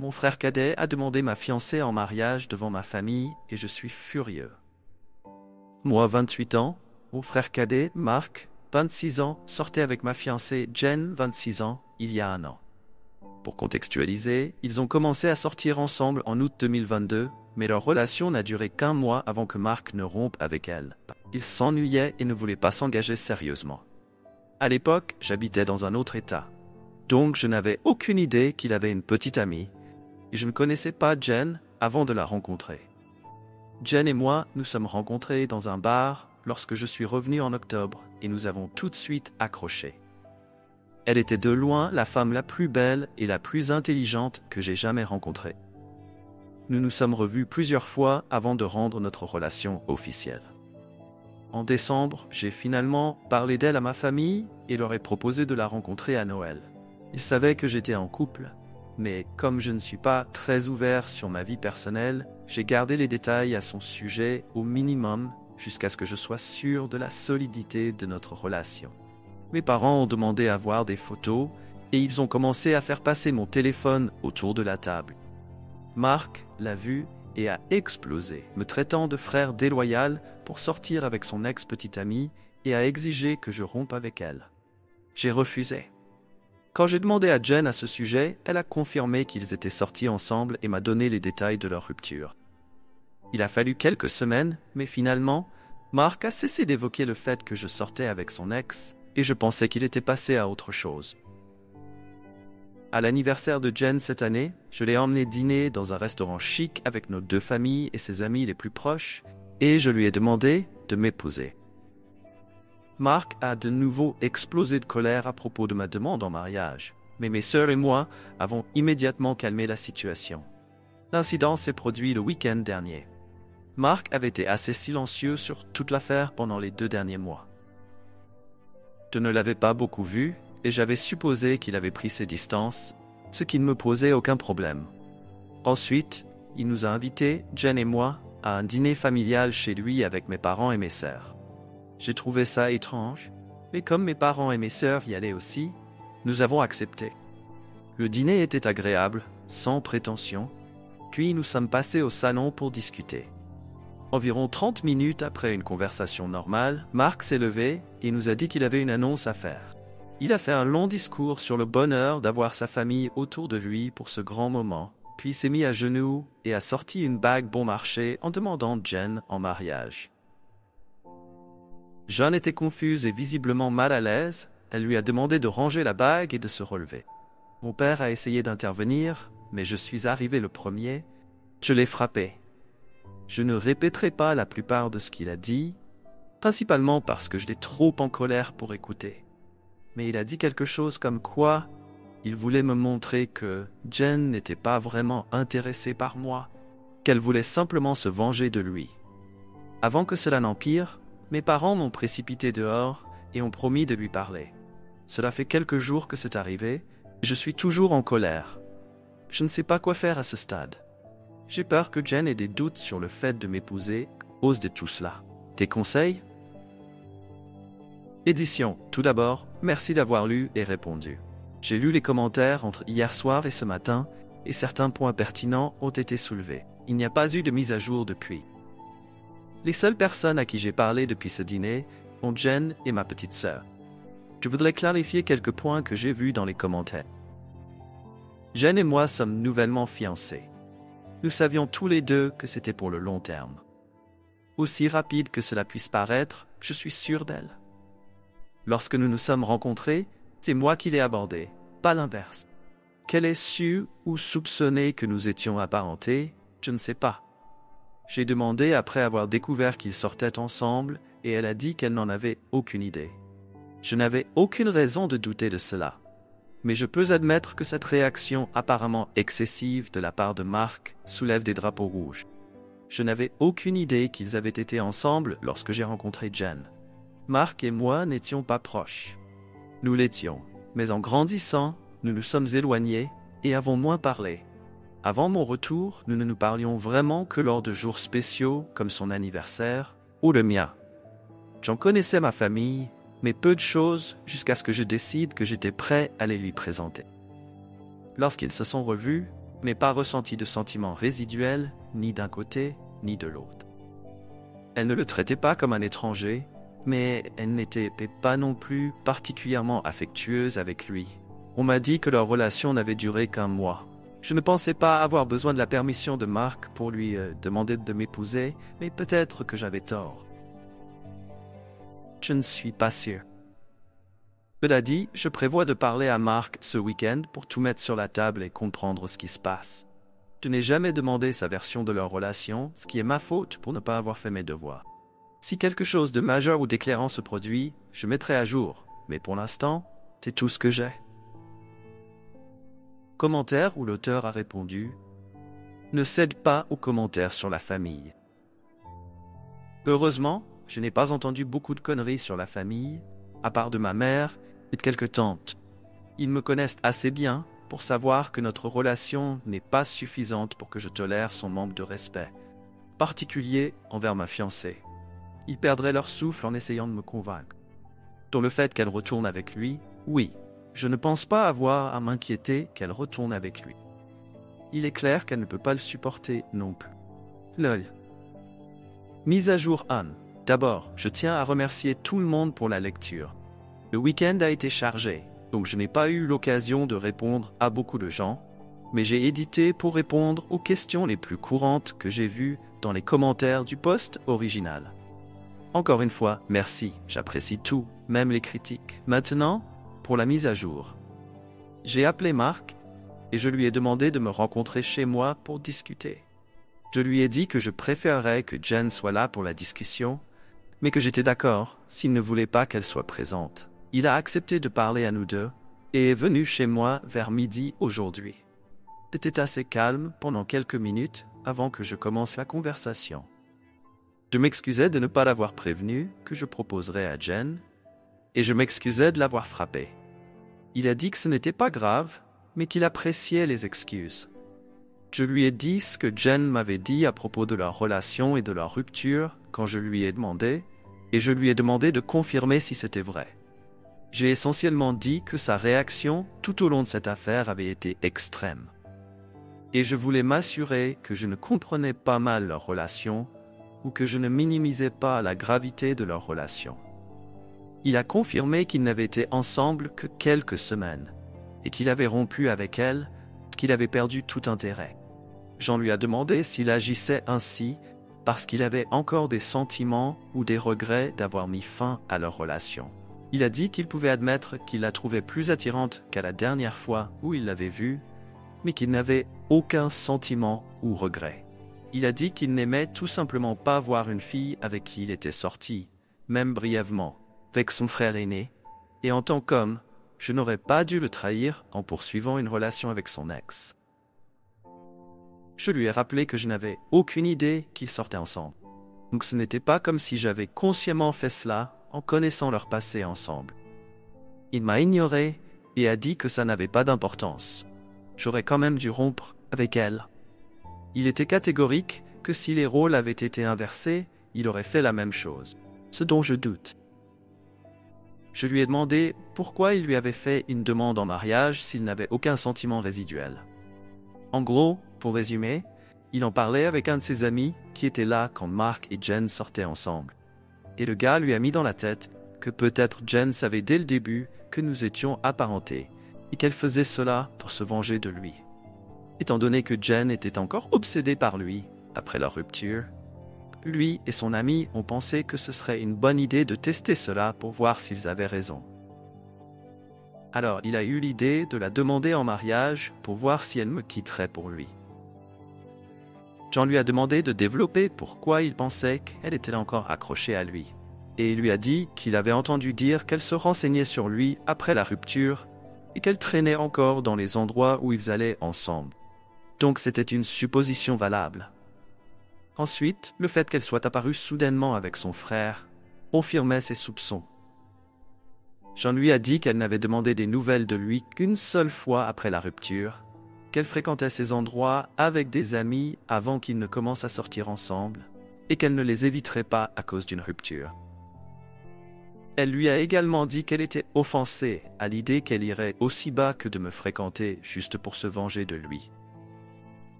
Mon frère cadet a demandé ma fiancée en mariage devant ma famille et je suis furieux. Moi, 28 ans, mon frère cadet, Marc, 26 ans, sortait avec ma fiancée Jen, 26 ans, il y a un an. Pour contextualiser, ils ont commencé à sortir ensemble en août 2022, mais leur relation n'a duré qu'1 mois avant que Marc ne rompe avec elle. Il s'ennuyait et ne voulait pas s'engager sérieusement. À l'époque, j'habitais dans un autre état. Donc je n'avais aucune idée qu'il avait une petite amie, et je ne connaissais pas Jen avant de la rencontrer. Jen et moi nous sommes rencontrés dans un bar lorsque je suis revenu en octobre et nous avons tout de suite accroché. Elle était de loin la femme la plus belle et la plus intelligente que j'ai jamais rencontrée. Nous nous sommes revus plusieurs fois avant de rendre notre relation officielle. En décembre, j'ai finalement parlé d'elle à ma famille et leur ai proposé de la rencontrer à Noël. Ils savaient que j'étais en couple, mais comme je ne suis pas très ouvert sur ma vie personnelle, j'ai gardé les détails à son sujet au minimum jusqu'à ce que je sois sûr de la solidité de notre relation. Mes parents ont demandé à voir des photos et ils ont commencé à faire passer mon téléphone autour de la table. Marc l'a vu et a explosé, me traitant de frère déloyal pour sortir avec son ex-petite amie et a exigé que je rompe avec elle. J'ai refusé. Quand j'ai demandé à Jen à ce sujet, elle a confirmé qu'ils étaient sortis ensemble et m'a donné les détails de leur rupture. Il a fallu quelques semaines, mais finalement, Marc a cessé d'évoquer le fait que je sortais avec son ex et je pensais qu'il était passé à autre chose. À l'anniversaire de Jen cette année, je l'ai emmené dîner dans un restaurant chic avec nos 2 familles et ses amis les plus proches et je lui ai demandé de m'épouser. Marc a de nouveau explosé de colère à propos de ma demande en mariage, mais mes sœurs et moi avons immédiatement calmé la situation. L'incident s'est produit le week-end dernier. Marc avait été assez silencieux sur toute l'affaire pendant les 2 derniers mois. Je ne l'avais pas beaucoup vu et j'avais supposé qu'il avait pris ses distances, ce qui ne me posait aucun problème. Ensuite, il nous a invités, Jen et moi, à un dîner familial chez lui avec mes parents et mes sœurs. J'ai trouvé ça étrange, mais comme mes parents et mes sœurs y allaient aussi, nous avons accepté. Le dîner était agréable, sans prétention, puis nous sommes passés au salon pour discuter. Environ 30 minutes après une conversation normale, Marc s'est levé et nous a dit qu'il avait une annonce à faire. Il a fait un long discours sur le bonheur d'avoir sa famille autour de lui pour ce grand moment, puis s'est mis à genoux et a sorti une bague bon marché en demandant Jen en mariage. Jeanne était confuse et visiblement mal à l'aise. Elle lui a demandé de ranger la bague et de se relever. Mon père a essayé d'intervenir, mais je suis arrivé le premier. Je l'ai frappé. Je ne répéterai pas la plupart de ce qu'il a dit, principalement parce que j'étais trop en colère pour écouter. Mais il a dit quelque chose comme quoi il voulait me montrer que Jen n'était pas vraiment intéressée par moi, qu'elle voulait simplement se venger de lui. Avant que cela n'empire, mes parents m'ont précipité dehors et ont promis de lui parler. Cela fait quelques jours que c'est arrivé, et je suis toujours en colère. Je ne sais pas quoi faire à ce stade. J'ai peur que Jen ait des doutes sur le fait de m'épouser à cause de tout cela. Tes conseils? Édition. Tout d'abord, merci d'avoir lu et répondu. J'ai lu les commentaires entre hier soir et ce matin, et certains points pertinents ont été soulevés. Il n'y a pas eu de mise à jour depuis. Les seules personnes à qui j'ai parlé depuis ce dîner sont Jen et ma petite sœur. Je voudrais clarifier quelques points que j'ai vus dans les commentaires. Jen et moi sommes nouvellement fiancés. Nous savions tous les deux que c'était pour le long terme. Aussi rapide que cela puisse paraître, je suis sûr d'elle. Lorsque nous nous sommes rencontrés, c'est moi qui l'ai abordée, pas l'inverse. Qu'elle ait su ou soupçonné que nous étions apparentés, je ne sais pas. J'ai demandé après avoir découvert qu'ils sortaient ensemble et elle a dit qu'elle n'en avait aucune idée. Je n'avais aucune raison de douter de cela. Mais je peux admettre que cette réaction apparemment excessive de la part de Marc soulève des drapeaux rouges. Je n'avais aucune idée qu'ils avaient été ensemble lorsque j'ai rencontré Jen. Marc et moi n'étions pas proches. Nous l'étions, mais en grandissant, nous nous sommes éloignés et avons moins parlé. Avant mon retour, nous ne nous parlions vraiment que lors de jours spéciaux comme son anniversaire ou le mien. J'en connaissais ma famille, mais peu de choses jusqu'à ce que je décide que j'étais prêt à les lui présenter. Lorsqu'ils se sont revus, mais pas ressenti de sentiments résiduels, ni d'un côté, ni de l'autre. Elle ne le traitait pas comme un étranger, mais elle n'était pas non plus particulièrement affectueuse avec lui. On m'a dit que leur relation n'avait duré qu'1 mois. Je ne pensais pas avoir besoin de la permission de Mark pour lui demander de m'épouser, mais peut-être que j'avais tort. Je ne suis pas sûr. Cela dit, je prévois de parler à Mark ce week-end pour tout mettre sur la table et comprendre ce qui se passe. Je n'ai jamais demandé sa version de leur relation, ce qui est ma faute pour ne pas avoir fait mes devoirs. Si quelque chose de majeur ou d'éclairant se produit, je mettrai à jour, mais pour l'instant, c'est tout ce que j'ai. Commentaire où l'auteur a répondu « Ne cède pas aux commentaires sur la famille. » Heureusement, je n'ai pas entendu beaucoup de conneries sur la famille, à part de ma mère et de quelques tantes. Ils me connaissent assez bien pour savoir que notre relation n'est pas suffisante pour que je tolère son manque de respect, particulier envers ma fiancée. Ils perdraient leur souffle en essayant de me convaincre. Dans le fait qu'elle retourne avec lui, oui, je ne pense pas avoir à m'inquiéter qu'elle retourne avec lui. Il est clair qu'elle ne peut pas le supporter non plus. Lol. Mise à jour 1. D'abord, je tiens à remercier tout le monde pour la lecture. Le week-end a été chargé, donc je n'ai pas eu l'occasion de répondre à beaucoup de gens, mais j'ai édité pour répondre aux questions les plus courantes que j'ai vues dans les commentaires du post original. Encore une fois, merci, j'apprécie tout, même les critiques. Maintenant, pour la mise à jour. J'ai appelé Mark et je lui ai demandé de me rencontrer chez moi pour discuter. Je lui ai dit que je préférerais que Jen soit là pour la discussion, mais que j'étais d'accord s'il ne voulait pas qu'elle soit présente. Il a accepté de parler à nous deux et est venu chez moi vers midi aujourd'hui. C'était assez calme pendant quelques minutes avant que je commence la conversation. Je m'excusais de ne pas l'avoir prévenu que je proposerais à Jen, et je m'excusais de l'avoir frappé. Il a dit que ce n'était pas grave, mais qu'il appréciait les excuses. Je lui ai dit ce que Jen m'avait dit à propos de leur relation et de leur rupture quand je lui ai demandé, et je lui ai demandé de confirmer si c'était vrai. J'ai essentiellement dit que sa réaction tout au long de cette affaire avait été extrême. Et je voulais m'assurer que je ne comprenais pas mal leur relation ou que je ne minimisais pas la gravité de leur relation. Il a confirmé qu'ils n'avaient été ensemble que quelques semaines et qu'il avait rompu avec elle, qu'il avait perdu tout intérêt. J'en lui ai demandé s'il agissait ainsi parce qu'il avait encore des sentiments ou des regrets d'avoir mis fin à leur relation. Il a dit qu'il pouvait admettre qu'il la trouvait plus attirante qu'à la dernière fois où il l'avait vue, mais qu'il n'avait aucun sentiment ou regret. Il a dit qu'il n'aimait tout simplement pas voir une fille avec qui il était sorti, même brièvement, avec son frère aîné, et en tant qu'homme, je n'aurais pas dû le trahir en poursuivant une relation avec son ex. Je lui ai rappelé que je n'avais aucune idée qu'ils sortaient ensemble. Donc ce n'était pas comme si j'avais consciemment fait cela en connaissant leur passé ensemble. Il m'a ignoré et a dit que ça n'avait pas d'importance. J'aurais quand même dû rompre avec elle. Il était catégorique que si les rôles avaient été inversés, il aurait fait la même chose, ce dont je doute. Je lui ai demandé pourquoi il lui avait fait une demande en mariage s'il n'avait aucun sentiment résiduel. En gros, pour résumer, il en parlait avec un de ses amis qui était là quand Mark et Jen sortaient ensemble. Et le gars lui a mis dans la tête que peut-être Jen savait dès le début que nous étions apparentés et qu'elle faisait cela pour se venger de lui. Étant donné que Jen était encore obsédée par lui après leur rupture, lui et son ami ont pensé que ce serait une bonne idée de tester cela pour voir s'ils avaient raison. Alors il a eu l'idée de la demander en mariage pour voir si elle me quitterait pour lui. John lui a demandé de développer pourquoi il pensait qu'elle était encore accrochée à lui. Et il lui a dit qu'il avait entendu dire qu'elle se renseignait sur lui après la rupture et qu'elle traînait encore dans les endroits où ils allaient ensemble. Donc c'était une supposition valable. Ensuite, le fait qu'elle soit apparue soudainement avec son frère confirmait ses soupçons. Jean lui a dit qu'elle n'avait demandé des nouvelles de lui qu'une seule fois après la rupture, qu'elle fréquentait ces endroits avec des amis avant qu'ils ne commencent à sortir ensemble, et qu'elle ne les éviterait pas à cause d'une rupture. Elle lui a également dit qu'elle était offensée à l'idée qu'elle irait aussi bas que de me fréquenter juste pour se venger de lui.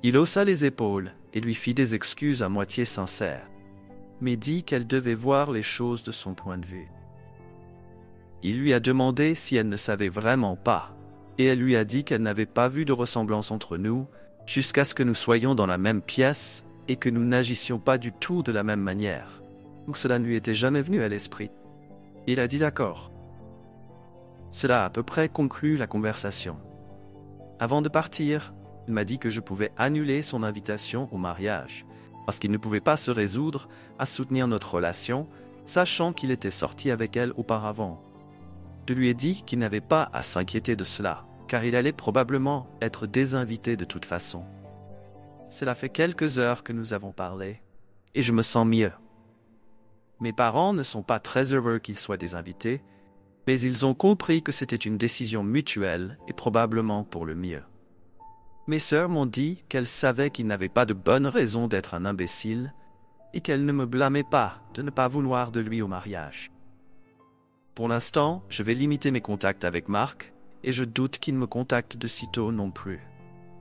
Il haussa les épaules et lui fit des excuses à moitié sincères, mais dit qu'elle devait voir les choses de son point de vue. Il lui a demandé si elle ne savait vraiment pas, et elle lui a dit qu'elle n'avait pas vu de ressemblance entre nous jusqu'à ce que nous soyons dans la même pièce et que nous n'agissions pas du tout de la même manière. Donc cela ne lui était jamais venu à l'esprit. Il a dit d'accord. Cela a à peu près conclu la conversation. Avant de partir, il m'a dit que je pouvais annuler son invitation au mariage, parce qu'il ne pouvait pas se résoudre à soutenir notre relation, sachant qu'il était sorti avec elle auparavant. Je lui ai dit qu'il n'avait pas à s'inquiéter de cela, car il allait probablement être désinvité de toute façon. Cela fait quelques heures que nous avons parlé, et je me sens mieux. Mes parents ne sont pas très heureux qu'il soit désinvité, mais ils ont compris que c'était une décision mutuelle et probablement pour le mieux. Mes sœurs m'ont dit qu'elles savaient qu'il n'avait pas de bonne raison d'être un imbécile et qu'elles ne me blâmaient pas de ne pas vouloir de lui au mariage. Pour l'instant, je vais limiter mes contacts avec Mark et je doute qu'il me contacte de sitôt non plus.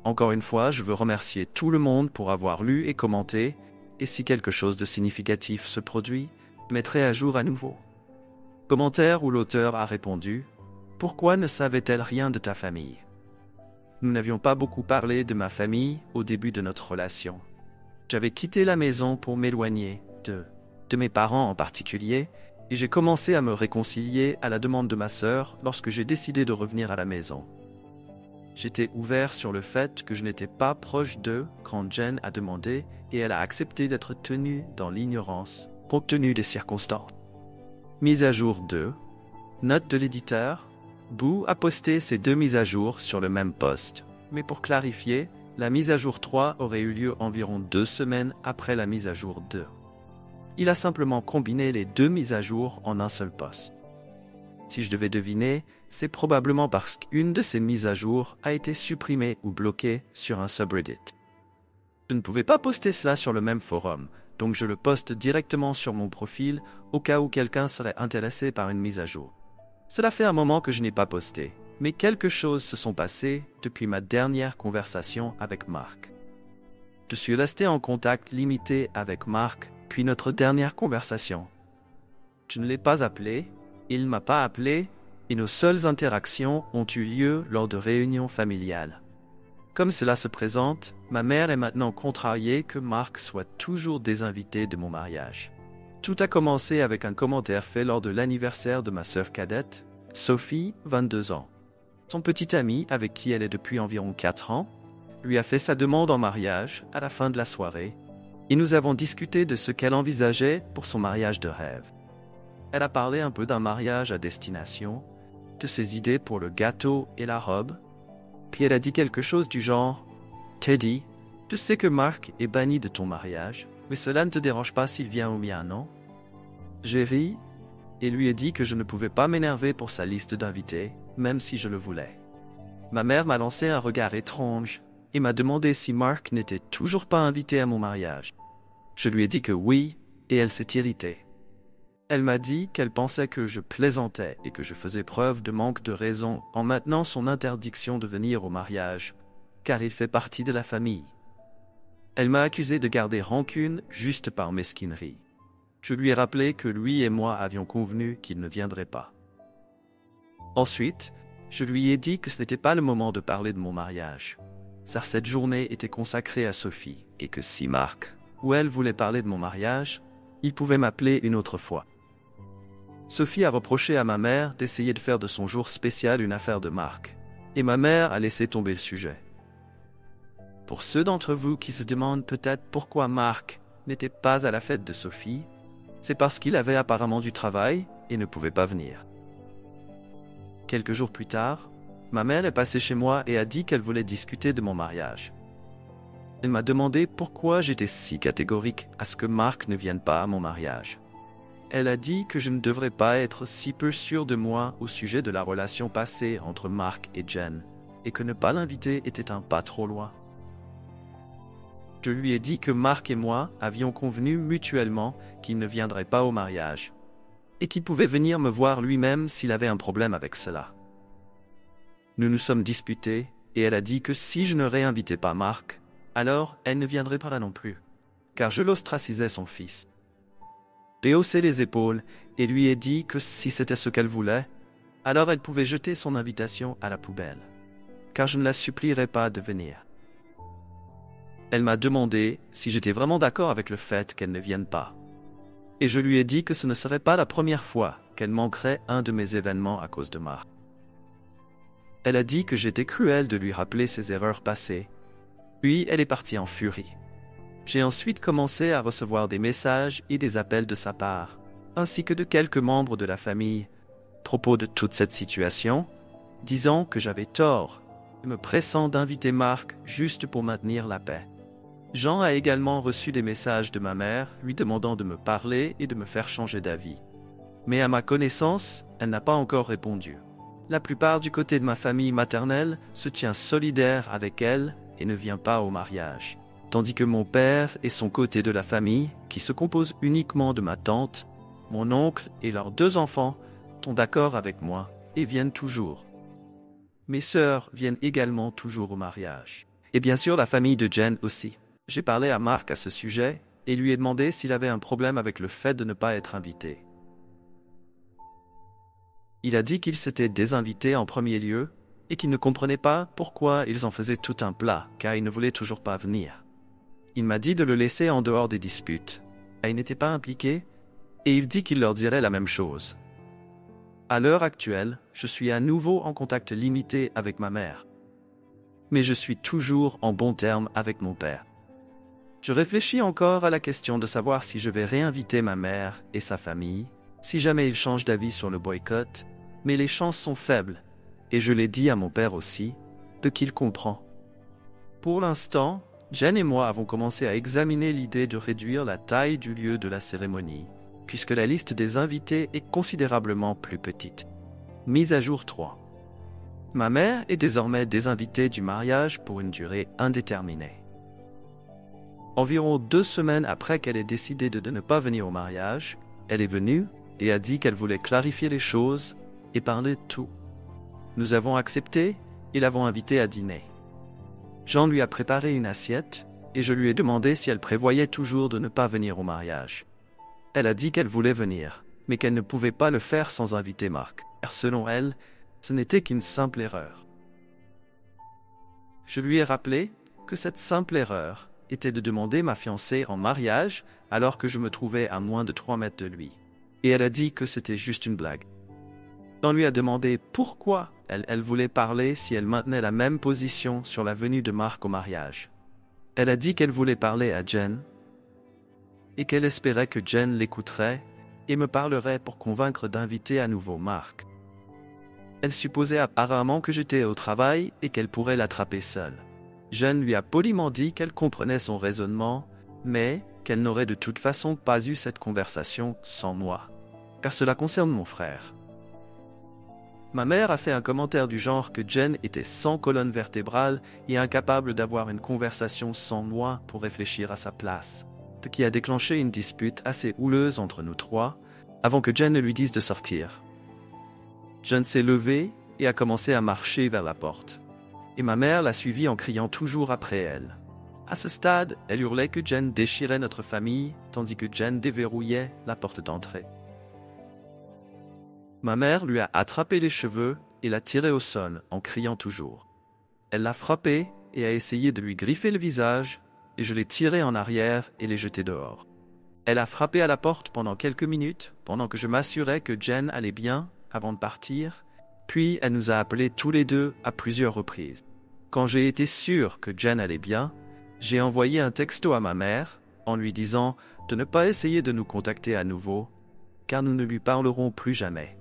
Encore une fois, je veux remercier tout le monde pour avoir lu et commenté, et si quelque chose de significatif se produit, je mettrai à jour à nouveau. Commentaire où l'auteur a répondu « Pourquoi ne savait-elle rien de ta famille ?» Nous n'avions pas beaucoup parlé de ma famille au début de notre relation. J'avais quitté la maison pour m'éloigner de mes parents en particulier, et j'ai commencé à me réconcilier à la demande de ma sœur lorsque j'ai décidé de revenir à la maison. J'étais ouvert sur le fait que je n'étais pas proche d'eux quand Jen a demandé et elle a accepté d'être tenue dans l'ignorance compte tenu des circonstances. Mise à jour 2. Note de l'éditeur. Boo a posté ces 2 mises à jour sur le même post. Mais pour clarifier, la mise à jour 3 aurait eu lieu environ 2 semaines après la mise à jour 2. Il a simplement combiné les 2 mises à jour en un seul post. Si je devais deviner, c'est probablement parce qu'une de ces mises à jour a été supprimée ou bloquée sur un subreddit. Je ne pouvais pas poster cela sur le même forum, donc je le poste directement sur mon profil au cas où quelqu'un serait intéressé par une mise à jour. Cela fait un moment que je n'ai pas posté, mais quelques choses se sont passées depuis ma dernière conversation avec Mark. Je suis resté en contact limité avec Mark depuis notre dernière conversation. Je ne l'ai pas appelé, il ne m'a pas appelé, et nos seules interactions ont eu lieu lors de réunions familiales. Comme cela se présente, ma mère est maintenant contrariée que Mark soit toujours désinvité de mon mariage. Tout a commencé avec un commentaire fait lors de l'anniversaire de ma sœur cadette, Sophie, 22 ans. Son petit ami, avec qui elle est depuis environ 4 ans, lui a fait sa demande en mariage à la fin de la soirée, et nous avons discuté de ce qu'elle envisageait pour son mariage de rêve. Elle a parlé un peu d'un mariage à destination, de ses idées pour le gâteau et la robe, puis elle a dit quelque chose du genre « Teddy, je sais que Mark est banni de ton mariage, mais cela ne te dérange pas s'il vient au mien, non ?» J'ai ri et lui ai dit que je ne pouvais pas m'énerver pour sa liste d'invités, même si je le voulais. Ma mère m'a lancé un regard étrange et m'a demandé si Mark n'était toujours pas invité à mon mariage. Je lui ai dit que oui, et elle s'est irritée. Elle m'a dit qu'elle pensait que je plaisantais et que je faisais preuve de manque de raison en maintenant son interdiction de venir au mariage, car il fait partie de la famille. Elle m'a accusé de garder rancune juste par mesquinerie. Je lui ai rappelé que lui et moi avions convenu qu'il ne viendrait pas. Ensuite, je lui ai dit que ce n'était pas le moment de parler de mon mariage, car cette journée était consacrée à Sophie et que si Mark ou elle voulait parler de mon mariage, il pouvait m'appeler une autre fois. Sophie a reproché à ma mère d'essayer de faire de son jour spécial une affaire de Mark, et ma mère a laissé tomber le sujet. Pour ceux d'entre vous qui se demandent peut-être pourquoi Mark n'était pas à la fête de Sophie, c'est parce qu'il avait apparemment du travail et ne pouvait pas venir. Quelques jours plus tard, ma mère est passée chez moi et a dit qu'elle voulait discuter de mon mariage. Elle m'a demandé pourquoi j'étais si catégorique à ce que Mark ne vienne pas à mon mariage. Elle a dit que je ne devrais pas être si peu sûr de moi au sujet de la relation passée entre Mark et Jen, et que ne pas l'inviter était un pas trop loin. Je lui ai dit que Mark et moi avions convenu mutuellement qu'il ne viendrait pas au mariage, et qu'il pouvait venir me voir lui-même s'il avait un problème avec cela. Nous nous sommes disputés, et elle a dit que si je ne réinvitais pas Mark, alors elle ne viendrait pas là non plus, car je l'ostracisais son fils. J'ai haussé les épaules et lui ai dit que si c'était ce qu'elle voulait, alors elle pouvait jeter son invitation à la poubelle, car je ne la supplierais pas de venir. Elle m'a demandé si j'étais vraiment d'accord avec le fait qu'elle ne vienne pas. Et je lui ai dit que ce ne serait pas la première fois qu'elle manquerait un de mes événements à cause de Marc. Elle a dit que j'étais cruel de lui rappeler ses erreurs passées. Puis elle est partie en furie. J'ai ensuite commencé à recevoir des messages et des appels de sa part, ainsi que de quelques membres de la famille, à propos de toute cette situation, disant que j'avais tort et me pressant d'inviter Marc juste pour maintenir la paix. Jean a également reçu des messages de ma mère lui demandant de me parler et de me faire changer d'avis. Mais à ma connaissance, elle n'a pas encore répondu. La plupart du côté de ma famille maternelle se tient solidaire avec elle et ne vient pas au mariage. Tandis que mon père et son côté de la famille, qui se compose uniquement de ma tante, mon oncle et leurs 2 enfants, sont d'accord avec moi et viennent toujours. Mes sœurs viennent également toujours au mariage. Et bien sûr la famille de Jen aussi. J'ai parlé à Marc à ce sujet et lui ai demandé s'il avait un problème avec le fait de ne pas être invité. Il a dit qu'il s'était désinvité en premier lieu et qu'il ne comprenait pas pourquoi ils en faisaient tout un plat, car il ne voulait toujours pas venir. Il m'a dit de le laisser en dehors des disputes. Il n'était pas impliqué et il dit qu'il leur dirait la même chose. À l'heure actuelle, je suis à nouveau en contact limité avec ma mère. Mais je suis toujours en bons termes avec mon père. Je réfléchis encore à la question de savoir si je vais réinviter ma mère et sa famille, si jamais ils changent d'avis sur le boycott, mais les chances sont faibles, et je l'ai dit à mon père aussi, de qu'il comprend. Pour l'instant, Jen et moi avons commencé à examiner l'idée de réduire la taille du lieu de la cérémonie, puisque la liste des invités est considérablement plus petite. Mise à jour 3. Ma mère est désormais désinvitée du mariage pour une durée indéterminée. Environ 2 semaines après qu'elle ait décidé de ne pas venir au mariage, elle est venue et a dit qu'elle voulait clarifier les choses et parler de tout. Nous avons accepté et l'avons invitée à dîner. Jean lui a préparé une assiette et je lui ai demandé si elle prévoyait toujours de ne pas venir au mariage. Elle a dit qu'elle voulait venir, mais qu'elle ne pouvait pas le faire sans inviter Marc, car selon elle, ce n'était qu'une simple erreur. Je lui ai rappelé que cette simple erreur était de demander ma fiancée en mariage alors que je me trouvais à moins de 3 mètres de lui. Et elle a dit que c'était juste une blague. On lui a demandé pourquoi elle voulait parler si elle maintenait la même position sur la venue de Marc au mariage. Elle a dit qu'elle voulait parler à Jen et qu'elle espérait que Jen l'écouterait et me parlerait pour convaincre d'inviter à nouveau Marc. Elle supposait apparemment que j'étais au travail et qu'elle pourrait l'attraper seule. Jen lui a poliment dit qu'elle comprenait son raisonnement, mais qu'elle n'aurait de toute façon pas eu cette conversation sans moi, car cela concerne mon frère. Ma mère a fait un commentaire du genre que Jen était sans colonne vertébrale et incapable d'avoir une conversation sans moi pour réfléchir à sa place, ce qui a déclenché une dispute assez houleuse entre nous 3, avant que Jen ne lui dise de sortir. Jen s'est levée et a commencé à marcher vers la porte. Et ma mère l'a suivie en criant toujours après elle. À ce stade, elle hurlait que Jen déchirait notre famille, tandis que Jen déverrouillait la porte d'entrée. Ma mère lui a attrapé les cheveux et l'a tiré au sol en criant toujours. Elle l'a frappé et a essayé de lui griffer le visage, et je l'ai tiré en arrière et l'ai jeté dehors. Elle a frappé à la porte pendant quelques minutes, pendant que je m'assurais que Jen allait bien avant de partir, puis elle nous a appelés tous les 2 à plusieurs reprises. Quand j'ai été sûr que Jen allait bien, j'ai envoyé un texto à ma mère en lui disant de ne pas essayer de nous contacter à nouveau, car nous ne lui parlerons plus jamais.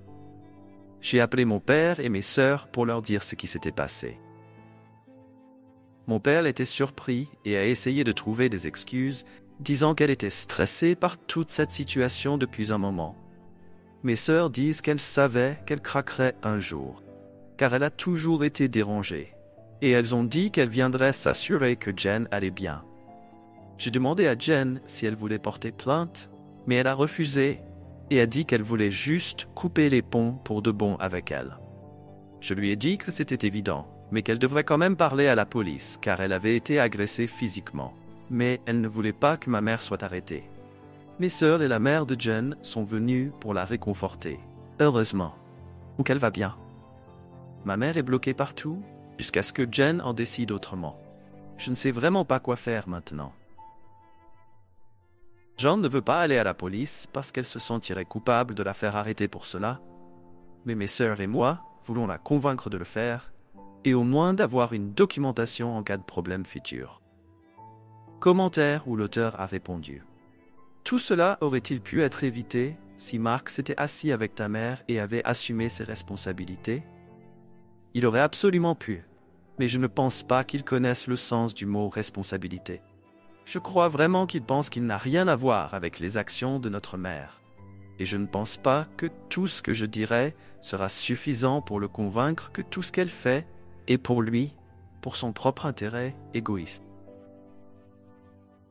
J'ai appelé mon père et mes sœurs pour leur dire ce qui s'était passé. Mon père était surpris et a essayé de trouver des excuses, disant qu'elle était stressée par toute cette situation depuis un moment. Mes sœurs disent qu'elles savaient qu'elle craquerait un jour, car elle a toujours été dérangée, et elles ont dit qu'elle viendrait s'assurer que Jen allait bien. J'ai demandé à Jen si elle voulait porter plainte, mais elle a refusé et a dit qu'elle voulait juste couper les ponts pour de bon avec elle. Je lui ai dit que c'était évident, mais qu'elle devrait quand même parler à la police car elle avait été agressée physiquement. Mais elle ne voulait pas que ma mère soit arrêtée. Mes sœurs et la mère de Jen sont venues pour la réconforter. Heureusement. Ou qu'elle va bien. Ma mère est bloquée partout jusqu'à ce que Jen en décide autrement. Je ne sais vraiment pas quoi faire maintenant. Jen ne veut pas aller à la police parce qu'elle se sentirait coupable de la faire arrêter pour cela. Mais mes sœurs et moi voulons la convaincre de le faire et au moins d'avoir une documentation en cas de problème futur. Commentaire où l'auteur a répondu. Tout cela aurait-il pu être évité si Mark s'était assis avec ta mère et avait assumé ses responsabilités? Il aurait absolument pu, mais je ne pense pas qu'il connaisse le sens du mot responsabilité. Je crois vraiment qu'il pense qu'il n'a rien à voir avec les actions de notre mère. Et je ne pense pas que tout ce que je dirai sera suffisant pour le convaincre que tout ce qu'elle fait est pour lui, pour son propre intérêt égoïste.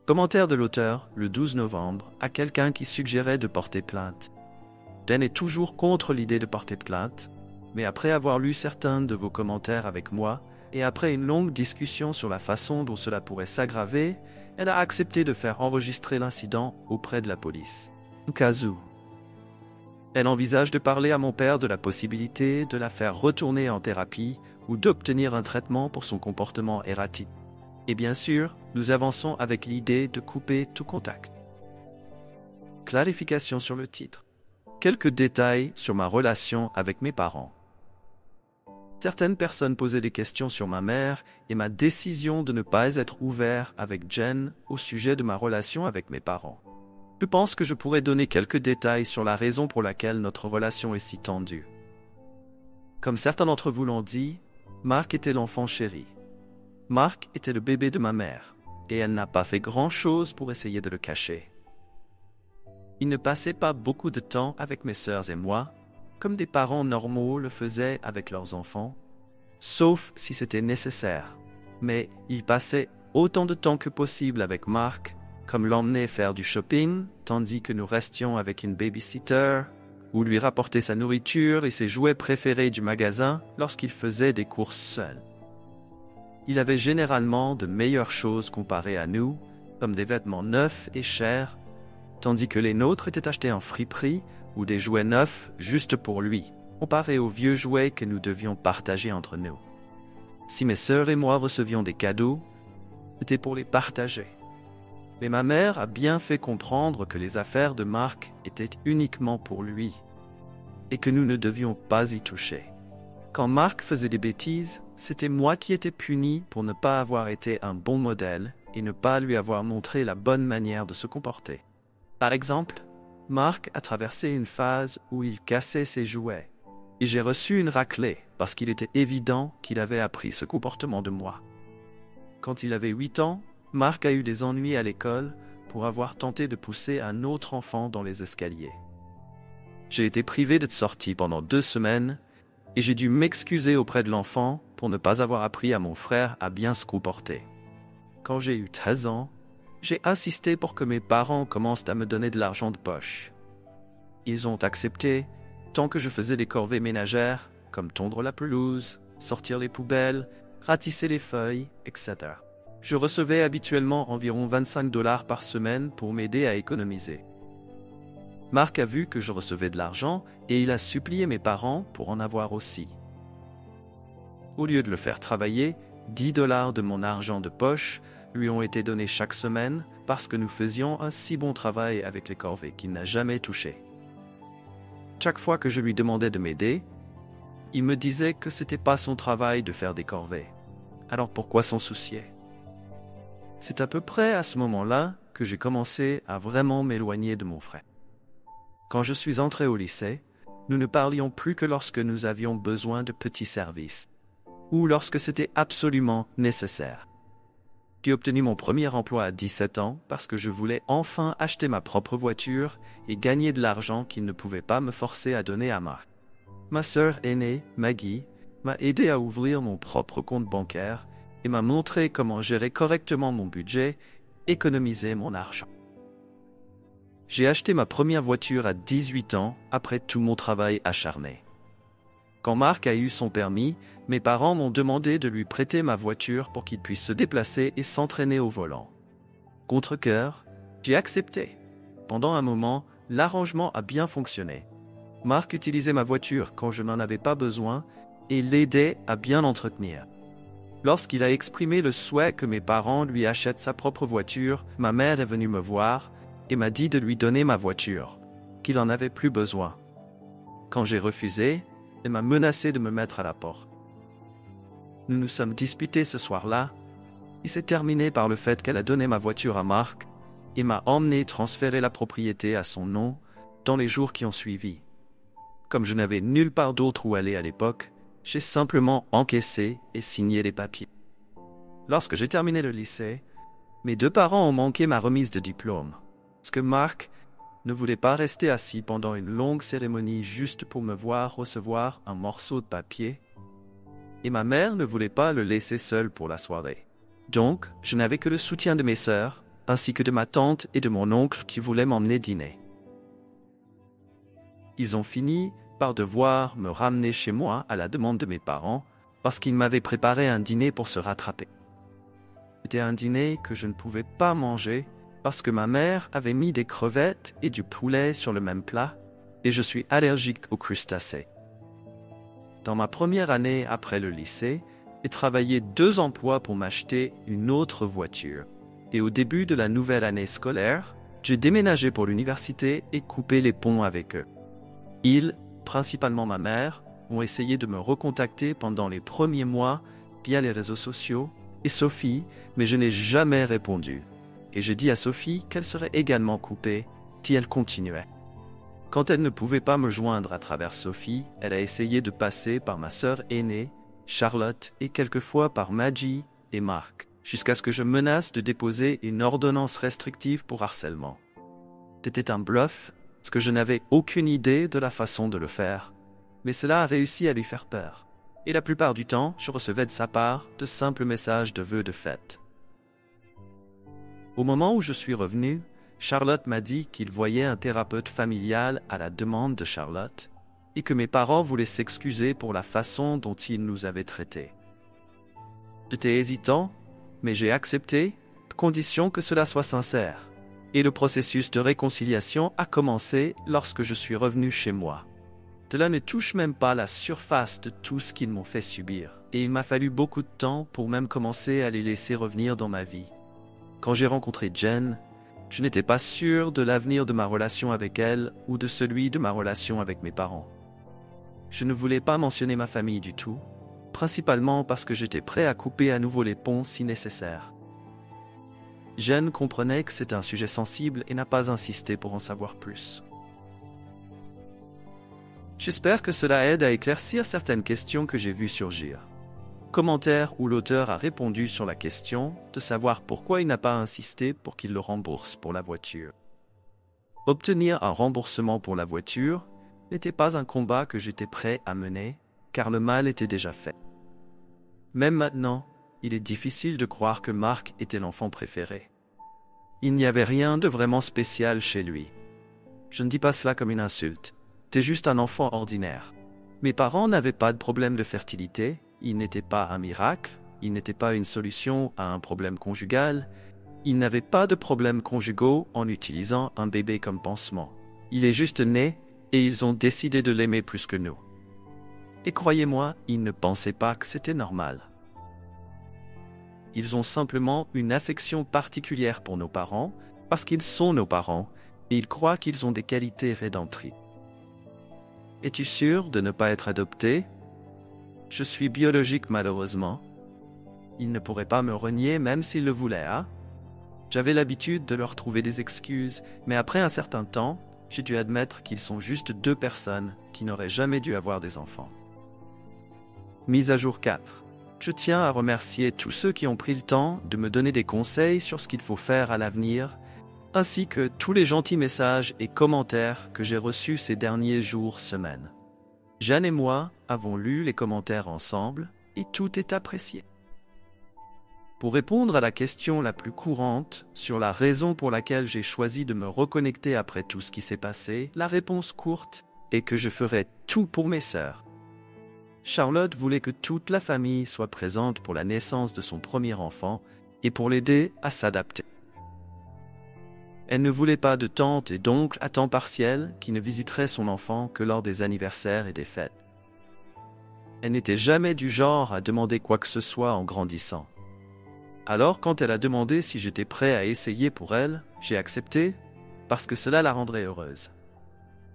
Commentaire de l'auteur, le 12 novembre, à quelqu'un qui suggérait de porter plainte. Dan est toujours contre l'idée de porter plainte, mais après avoir lu certains de vos commentaires avec moi, et après une longue discussion sur la façon dont cela pourrait s'aggraver, elle a accepté de faire enregistrer l'incident auprès de la police. Au cas où. Elle envisage de parler à mon père de la possibilité de la faire retourner en thérapie ou d'obtenir un traitement pour son comportement erratique. Et bien sûr, nous avançons avec l'idée de couper tout contact. Clarification sur le titre. Quelques détails sur ma relation avec mes parents. Certaines personnes posaient des questions sur ma mère et ma décision de ne pas être ouvert avec Jen au sujet de ma relation avec mes parents. Je pense que je pourrais donner quelques détails sur la raison pour laquelle notre relation est si tendue. Comme certains d'entre vous l'ont dit, Mark était l'enfant chéri. Mark était le bébé de ma mère, et elle n'a pas fait grand-chose pour essayer de le cacher. Il ne passait pas beaucoup de temps avec mes sœurs et moi, comme des parents normaux le faisaient avec leurs enfants, sauf si c'était nécessaire. Mais il passait autant de temps que possible avec Mark, comme l'emmener faire du shopping, tandis que nous restions avec une babysitter, ou lui rapporter sa nourriture et ses jouets préférés du magasin lorsqu'il faisait des courses seul. Il avait généralement de meilleures choses comparées à nous, comme des vêtements neufs et chers, tandis que les nôtres étaient achetés en friperie ou des jouets neufs juste pour lui, comparés aux vieux jouets que nous devions partager entre nous. Si mes sœurs et moi recevions des cadeaux, c'était pour les partager. Mais ma mère a bien fait comprendre que les affaires de Mark étaient uniquement pour lui, et que nous ne devions pas y toucher. Quand Mark faisait des bêtises, c'était moi qui étais puni pour ne pas avoir été un bon modèle et ne pas lui avoir montré la bonne manière de se comporter. Par exemple, Mark a traversé une phase où il cassait ses jouets, et j'ai reçu une raclée parce qu'il était évident qu'il avait appris ce comportement de moi. Quand il avait 8 ans, Mark a eu des ennuis à l'école pour avoir tenté de pousser un autre enfant dans les escaliers. J'ai été privé de sortie pendant 2 semaines et j'ai dû m'excuser auprès de l'enfant pour ne pas avoir appris à mon frère à bien se comporter. Quand j'ai eu 13 ans, j'ai insisté pour que mes parents commencent à me donner de l'argent de poche. Ils ont accepté tant que je faisais des corvées ménagères, comme tondre la pelouse, sortir les poubelles, ratisser les feuilles, etc. Je recevais habituellement environ 25 $ par semaine pour m'aider à économiser. Mark a vu que je recevais de l'argent et il a supplié mes parents pour en avoir aussi. Au lieu de le faire travailler, 10 $ de mon argent de poche lui ont été donnés chaque semaine parce que nous faisions un si bon travail avec les corvées qu'il n'a jamais touché. Chaque fois que je lui demandais de m'aider, il me disait que c'était pas son travail de faire des corvées. Alors pourquoi s'en soucier? C'est à peu près à ce moment-là que j'ai commencé à vraiment m'éloigner de mon frère. Quand je suis entré au lycée, nous ne parlions plus que lorsque nous avions besoin de petits services, ou lorsque c'était absolument nécessaire. J'ai obtenu mon premier emploi à 17 ans parce que je voulais enfin acheter ma propre voiture et gagner de l'argent qu'il ne pouvait pas me forcer à donner à Mark. Ma sœur aînée, Maggie, m'a aidé à ouvrir mon propre compte bancaire et m'a montré comment gérer correctement mon budget, économiser mon argent. J'ai acheté ma première voiture à 18 ans après tout mon travail acharné. Quand Marc a eu son permis, mes parents m'ont demandé de lui prêter ma voiture pour qu'il puisse se déplacer et s'entraîner au volant. Contre cœur, j'ai accepté. Pendant un moment, l'arrangement a bien fonctionné. Marc utilisait ma voiture quand je n'en avais pas besoin et l'aidait à bien l'entretenir. Lorsqu'il a exprimé le souhait que mes parents lui achètent sa propre voiture, ma mère est venue me voir et m'a dit de lui donner ma voiture, qu'il en avait plus besoin. Quand j'ai refusé, elle m'a menacé de me mettre à la porte. Nous nous sommes disputés ce soir-là. Il s'est terminé par le fait qu'elle a donné ma voiture à Marc et m'a emmené transférer la propriété à son nom dans les jours qui ont suivi. Comme je n'avais nulle part d'autre où aller à l'époque, j'ai simplement encaissé et signé les papiers. Lorsque j'ai terminé le lycée, mes 2 parents ont manqué ma remise de diplôme, parce que Marc ne voulait pas rester assis pendant une longue cérémonie juste pour me voir recevoir un morceau de papier, et ma mère ne voulait pas le laisser seul pour la soirée. Donc, je n'avais que le soutien de mes sœurs, ainsi que de ma tante et de mon oncle qui voulaient m'emmener dîner. Ils ont fini par devoir me ramener chez moi à la demande de mes parents, parce qu'ils m'avaient préparé un dîner pour se rattraper. C'était un dîner que je ne pouvais pas manger, parce que ma mère avait mis des crevettes et du poulet sur le même plat, et je suis allergique aux crustacés. Dans ma première année après le lycée, j'ai travaillé 2 emplois pour m'acheter une autre voiture. Et au début de la nouvelle année scolaire, j'ai déménagé pour l'université et coupé les ponts avec eux. Ils, principalement ma mère, ont essayé de me recontacter pendant les premiers mois via les réseaux sociaux, et Sophie, mais je n'ai jamais répondu. Et j'ai dit à Sophie qu'elle serait également coupée si elle continuait. Quand elle ne pouvait pas me joindre à travers Sophie, elle a essayé de passer par ma sœur aînée, Charlotte, et quelquefois par Maggie et Marc, jusqu'à ce que je menace de déposer une ordonnance restrictive pour harcèlement. C'était un bluff, parce que je n'avais aucune idée de la façon de le faire, mais cela a réussi à lui faire peur. Et la plupart du temps, je recevais de sa part de simples messages de vœux de fête. Au moment où je suis revenu, Charlotte m'a dit qu'il voyait un thérapeute familial à la demande de Charlotte et que mes parents voulaient s'excuser pour la façon dont ils nous avaient traités. J'étais hésitant, mais j'ai accepté, à condition que cela soit sincère. Et le processus de réconciliation a commencé lorsque je suis revenu chez moi. Cela ne touche même pas la surface de tout ce qu'ils m'ont fait subir, et il m'a fallu beaucoup de temps pour même commencer à les laisser revenir dans ma vie. Quand j'ai rencontré Jen, je n'étais pas sûr de l'avenir de ma relation avec elle ou de celui de ma relation avec mes parents. Je ne voulais pas mentionner ma famille du tout, principalement parce que j'étais prêt à couper à nouveau les ponts si nécessaire. Jen comprenait que c'était un sujet sensible et n'a pas insisté pour en savoir plus. J'espère que cela aide à éclaircir certaines questions que j'ai vues surgir. Commentaire où l'auteur a répondu sur la question de savoir pourquoi il n'a pas insisté pour qu'il le rembourse pour la voiture. Obtenir un remboursement pour la voiture n'était pas un combat que j'étais prêt à mener, car le mal était déjà fait. Même maintenant, il est difficile de croire que Marc était l'enfant préféré. Il n'y avait rien de vraiment spécial chez lui. Je ne dis pas cela comme une insulte. C'était juste un enfant ordinaire. Mes parents n'avaient pas de problème de fertilité, il n'était pas un miracle, il n'était pas une solution à un problème conjugal, il n'avait pas de problèmes conjugaux en utilisant un bébé comme pansement. Il est juste né et ils ont décidé de l'aimer plus que nous. Et croyez-moi, ils ne pensaient pas que c'était normal. Ils ont simplement une affection particulière pour nos parents, parce qu'ils sont nos parents, et ils croient qu'ils ont des qualités rédemptrices. Es-tu sûr de ne pas être adopté? Je suis biologique malheureusement. Ils ne pourraient pas me renier même s'ils le voulaient, hein? J'avais l'habitude de leur trouver des excuses, mais après un certain temps, j'ai dû admettre qu'ils sont juste 2 personnes qui n'auraient jamais dû avoir des enfants. Mise à jour 4. Je tiens à remercier tous ceux qui ont pris le temps de me donner des conseils sur ce qu'il faut faire à l'avenir, ainsi que tous les gentils messages et commentaires que j'ai reçus ces derniers jours, semaines. Jeanne et moi avons lu les commentaires ensemble et tout est apprécié. Pour répondre à la question la plus courante sur la raison pour laquelle j'ai choisi de me reconnecter après tout ce qui s'est passé, la réponse courte est que je ferai tout pour mes sœurs. Charlotte voulait que toute la famille soit présente pour la naissance de son premier enfant et pour l'aider à s'adapter. Elle ne voulait pas de tante et d'oncle à temps partiel qui ne visiteraient son enfant que lors des anniversaires et des fêtes. Elle n'était jamais du genre à demander quoi que ce soit en grandissant. Alors quand elle a demandé si j'étais prêt à essayer pour elle, j'ai accepté parce que cela la rendrait heureuse.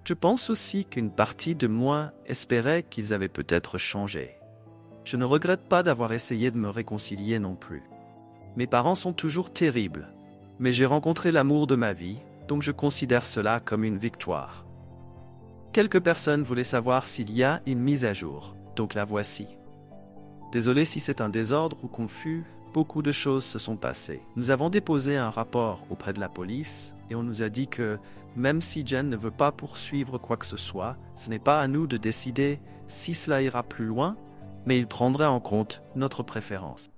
Je pense aussi qu'une partie de moi espérait qu'ils avaient peut-être changé. Je ne regrette pas d'avoir essayé de me réconcilier non plus. Mes parents sont toujours terribles, mais j'ai rencontré l'amour de ma vie, donc je considère cela comme une victoire. Quelques personnes voulaient savoir s'il y a une mise à jour, donc la voici. Désolé si c'est un désordre ou confus, beaucoup de choses se sont passées. Nous avons déposé un rapport auprès de la police et on nous a dit que même si Jen ne veut pas poursuivre quoi que ce soit, ce n'est pas à nous de décider si cela ira plus loin, mais ils prendraient en compte notre préférence.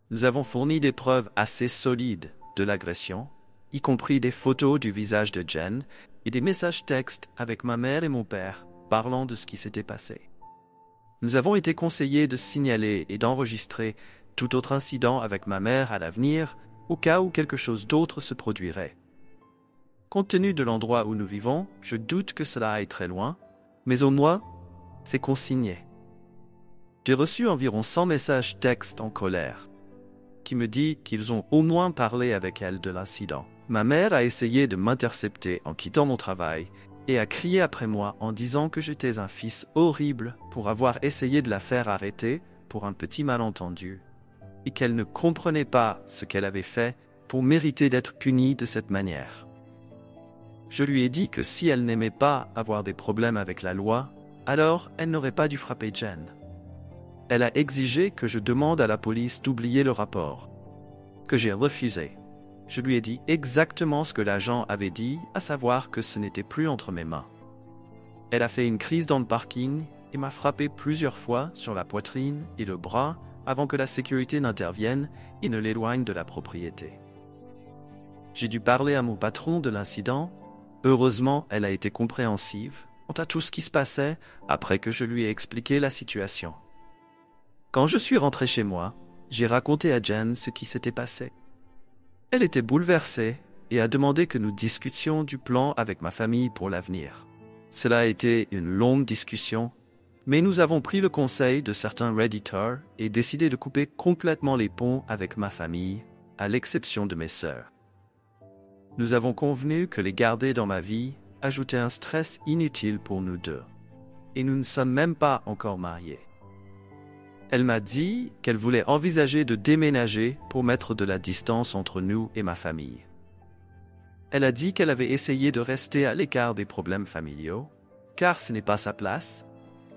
Nous avons fourni des preuves assez solides de l'agression, y compris des photos du visage de Jen et des messages textes avec ma mère et mon père parlant de ce qui s'était passé. Nous avons été conseillés de signaler et d'enregistrer tout autre incident avec ma mère à l'avenir, au cas où quelque chose d'autre se produirait. Compte tenu de l'endroit où nous vivons, je doute que cela aille très loin, mais au moins, c'est consigné. J'ai reçu environ 100 messages textes en colère, qui me dit qu'ils ont au moins parlé avec elle de l'incident. Ma mère a essayé de m'intercepter en quittant mon travail et a crié après moi en disant que j'étais un fils horrible pour avoir essayé de la faire arrêter pour un petit malentendu et qu'elle ne comprenait pas ce qu'elle avait fait pour mériter d'être punie de cette manière. Je lui ai dit que si elle n'aimait pas avoir des problèmes avec la loi, alors elle n'aurait pas dû frapper Jen. Elle a exigé que je demande à la police d'oublier le rapport, que j'ai refusé. Je lui ai dit exactement ce que l'agent avait dit, à savoir que ce n'était plus entre mes mains. Elle a fait une crise dans le parking et m'a frappé plusieurs fois sur la poitrine et le bras avant que la sécurité n'intervienne et ne l'éloigne de la propriété. J'ai dû parler à mon patron de l'incident. Heureusement, elle a été compréhensive quant à tout ce qui se passait après que je lui ai expliqué la situation. Quand je suis rentré chez moi, j'ai raconté à Jen ce qui s'était passé. Elle était bouleversée et a demandé que nous discutions du plan avec ma famille pour l'avenir. Cela a été une longue discussion, mais nous avons pris le conseil de certains Redditors et décidé de couper complètement les ponts avec ma famille, à l'exception de mes sœurs. Nous avons convenu que les garder dans ma vie ajoutait un stress inutile pour nous deux. Et nous ne sommes même pas encore mariés. Elle m'a dit qu'elle voulait envisager de déménager pour mettre de la distance entre nous et ma famille. Elle a dit qu'elle avait essayé de rester à l'écart des problèmes familiaux, car ce n'est pas sa place,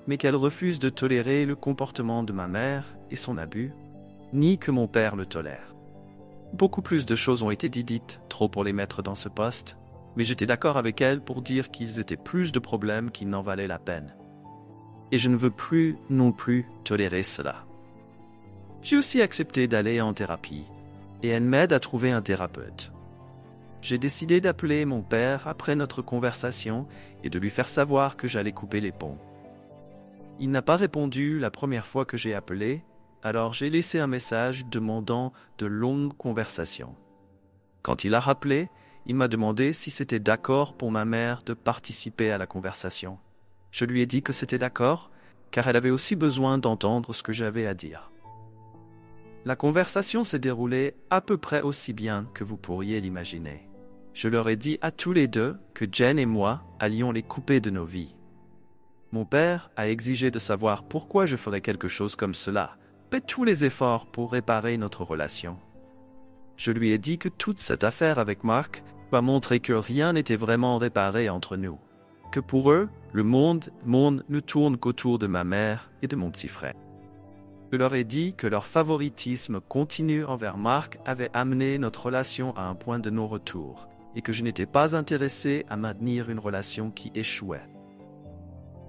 mais qu'elle refuse de tolérer le comportement de ma mère et son abus, ni que mon père le tolère. Beaucoup plus de choses ont été dites, trop pour les mettre dans ce poste, mais j'étais d'accord avec elle pour dire qu'ils étaient plus de problèmes qu'il n'en valait la peine. Et je ne veux plus non plus tolérer cela. J'ai aussi accepté d'aller en thérapie, et elle m'aide à trouver un thérapeute. J'ai décidé d'appeler mon père après notre conversation et de lui faire savoir que j'allais couper les ponts. Il n'a pas répondu la première fois que j'ai appelé, alors j'ai laissé un message demandant de longues conversations. Quand il a rappelé, il m'a demandé si c'était d'accord pour ma mère de participer à la conversation. Je lui ai dit que c'était d'accord, car elle avait aussi besoin d'entendre ce que j'avais à dire. La conversation s'est déroulée à peu près aussi bien que vous pourriez l'imaginer. Je leur ai dit à tous les deux que Jen et moi allions les couper de nos vies. Mon père a exigé de savoir pourquoi je ferais quelque chose comme cela, fait tous les efforts pour réparer notre relation. Je lui ai dit que toute cette affaire avec Mark va montrer que rien n'était vraiment réparé entre nous. Que pour eux, le monde ne tourne qu'autour de ma mère et de mon petit frère. Je leur ai dit que leur favoritisme continu envers Mark avait amené notre relation à un point de non-retour et que je n'étais pas intéressé à maintenir une relation qui échouait.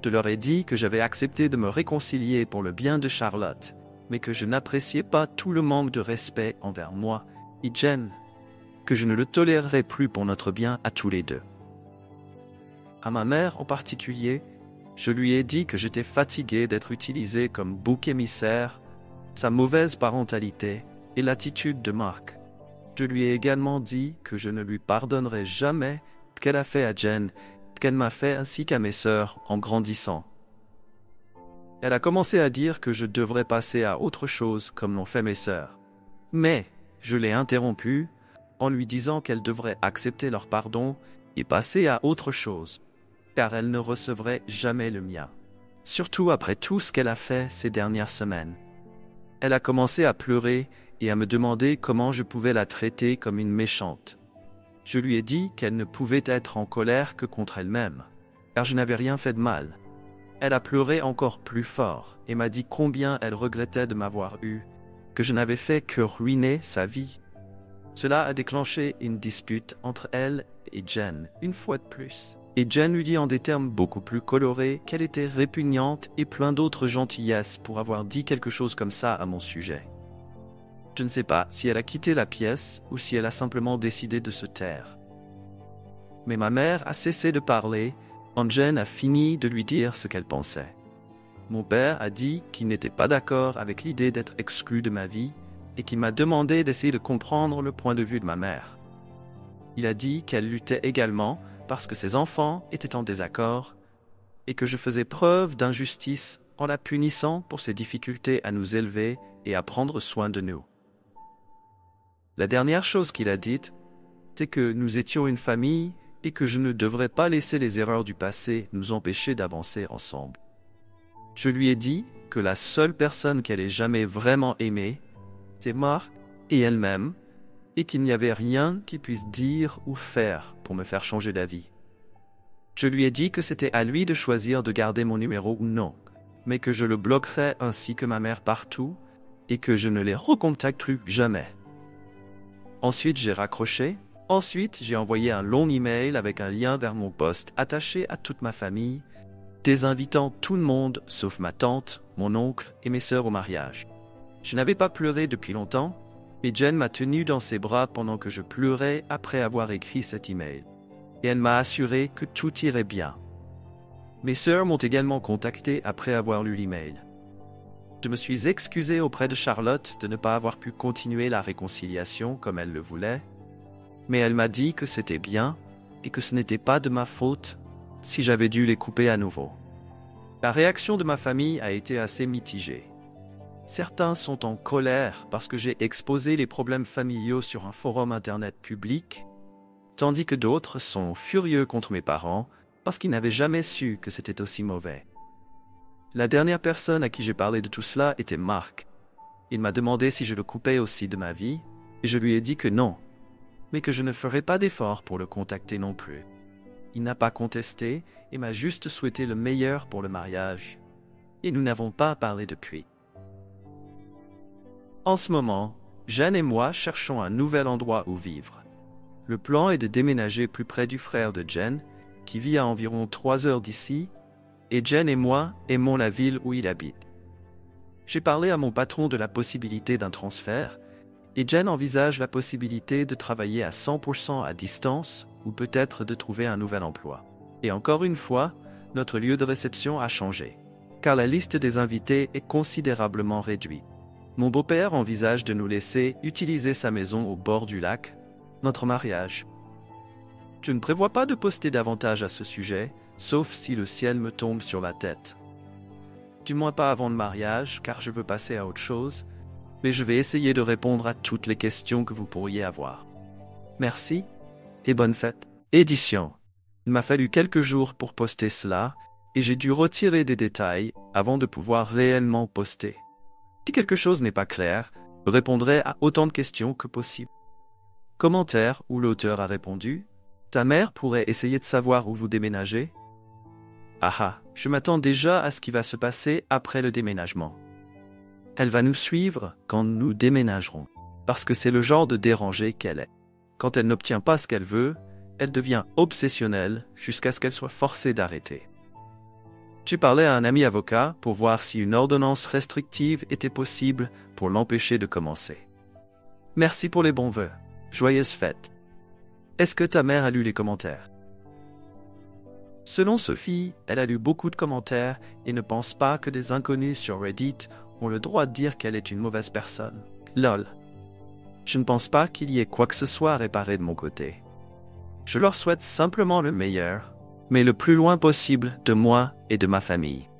Je leur ai dit que j'avais accepté de me réconcilier pour le bien de Charlotte, mais que je n'appréciais pas tout le manque de respect envers moi et Jen, que je ne le tolérerais plus pour notre bien à tous les deux. À ma mère en particulier, Je lui ai dit que j'étais fatigué d'être utilisé comme bouc émissaire, sa mauvaise parentalité et l'attitude de Mark. Je lui ai également dit que je ne lui pardonnerai jamais ce qu'elle a fait à Jen, ce qu'elle m'a fait ainsi qu'à mes sœurs en grandissant. Elle a commencé à dire que je devrais passer à autre chose comme l'ont fait mes sœurs. Mais je l'ai interrompue en lui disant qu'elle devrait accepter leur pardon et passer à autre chose, car elle ne recevrait jamais le mien. Surtout après tout ce qu'elle a fait ces dernières semaines. Elle a commencé à pleurer et à me demander comment je pouvais la traiter comme une méchante. Je lui ai dit qu'elle ne pouvait être en colère que contre elle-même, car je n'avais rien fait de mal. Elle a pleuré encore plus fort et m'a dit combien elle regrettait de m'avoir eu, que je n'avais fait que ruiner sa vie. Cela a déclenché une dispute entre elle et Jen, une fois de plus. Et Jen lui dit en des termes beaucoup plus colorés qu'elle était répugnante et plein d'autres gentillesses pour avoir dit quelque chose comme ça à mon sujet. Je ne sais pas si elle a quitté la pièce ou si elle a simplement décidé de se taire. Mais ma mère a cessé de parler quand Jen a fini de lui dire ce qu'elle pensait. Mon père a dit qu'il n'était pas d'accord avec l'idée d'être exclu de ma vie et qu'il m'a demandé d'essayer de comprendre le point de vue de ma mère. Il a dit qu'elle luttait également parce que ses enfants étaient en désaccord et que je faisais preuve d'injustice en la punissant pour ses difficultés à nous élever et à prendre soin de nous. La dernière chose qu'il a dite, c'est que nous étions une famille et que je ne devrais pas laisser les erreurs du passé nous empêcher d'avancer ensemble. Je lui ai dit que la seule personne qu'elle ait jamais vraiment aimée, c'est Mark et elle-même, et qu'il n'y avait rien qu'il puisse dire ou faire pour me faire changer d'avis. Je lui ai dit que c'était à lui de choisir de garder mon numéro ou non, mais que je le bloquerais ainsi que ma mère partout et que je ne les recontacterai plus jamais. Ensuite, j'ai raccroché. Ensuite, j'ai envoyé un long email avec un lien vers mon poste attaché à toute ma famille, désinvitant tout le monde sauf ma tante, mon oncle et mes sœurs au mariage. Je n'avais pas pleuré depuis longtemps, mais Jen m'a tenu dans ses bras pendant que je pleurais après avoir écrit cet email. Et elle m'a assuré que tout irait bien. Mes sœurs m'ont également contacté après avoir lu l'email. Je me suis excusé auprès de Charlotte de ne pas avoir pu continuer la réconciliation comme elle le voulait, mais elle m'a dit que c'était bien et que ce n'était pas de ma faute si j'avais dû les couper à nouveau. La réaction de ma famille a été assez mitigée. Certains sont en colère parce que j'ai exposé les problèmes familiaux sur un forum internet public, tandis que d'autres sont furieux contre mes parents parce qu'ils n'avaient jamais su que c'était aussi mauvais. La dernière personne à qui j'ai parlé de tout cela était Mark. Il m'a demandé si je le coupais aussi de ma vie, et je lui ai dit que non, mais que je ne ferais pas d'effort pour le contacter non plus. Il n'a pas contesté et m'a juste souhaité le meilleur pour le mariage, et nous n'avons pas parlé depuis. En ce moment, Jeanne et moi cherchons un nouvel endroit où vivre. Le plan est de déménager plus près du frère de Jen, qui vit à environ 3 heures d'ici, et Jen et moi aimons la ville où il habite. J'ai parlé à mon patron de la possibilité d'un transfert, et Jen envisage la possibilité de travailler à 100% à distance ou peut-être de trouver un nouvel emploi. Et encore une fois, notre lieu de réception a changé, car la liste des invités est considérablement réduite. Mon beau-père envisage de nous laisser utiliser sa maison au bord du lac, notre mariage. Je ne prévois pas de poster davantage à ce sujet, sauf si le ciel me tombe sur la tête. Du moins pas avant le mariage, car je veux passer à autre chose, mais je vais essayer de répondre à toutes les questions que vous pourriez avoir. Merci et bonne fête. Édition. Il m'a fallu quelques jours pour poster cela, et j'ai dû retirer des détails avant de pouvoir réellement poster. Si quelque chose n'est pas clair, je répondrai à autant de questions que possible. Commentaire où l'auteur a répondu: ta mère pourrait essayer de savoir où vous déménagez? Je m'attends déjà à ce qui va se passer après le déménagement. Elle va nous suivre quand nous déménagerons, parce que c'est le genre de dérangée qu'elle est. Quand elle n'obtient pas ce qu'elle veut, elle devient obsessionnelle jusqu'à ce qu'elle soit forcée d'arrêter. J'ai parlé à un ami avocat pour voir si une ordonnance restrictive était possible pour l'empêcher de commencer. Merci pour les bons vœux. Joyeuses fêtes. Est-ce que ta mère a lu les commentaires? Selon Sophie, elle a lu beaucoup de commentaires et ne pense pas que des inconnus sur Reddit ont le droit de dire qu'elle est une mauvaise personne. Lol. Je ne pense pas qu'il y ait quoi que ce soit à réparer de mon côté. Je leur souhaite simplement le meilleur, mais le plus loin possible de moi et de ma famille.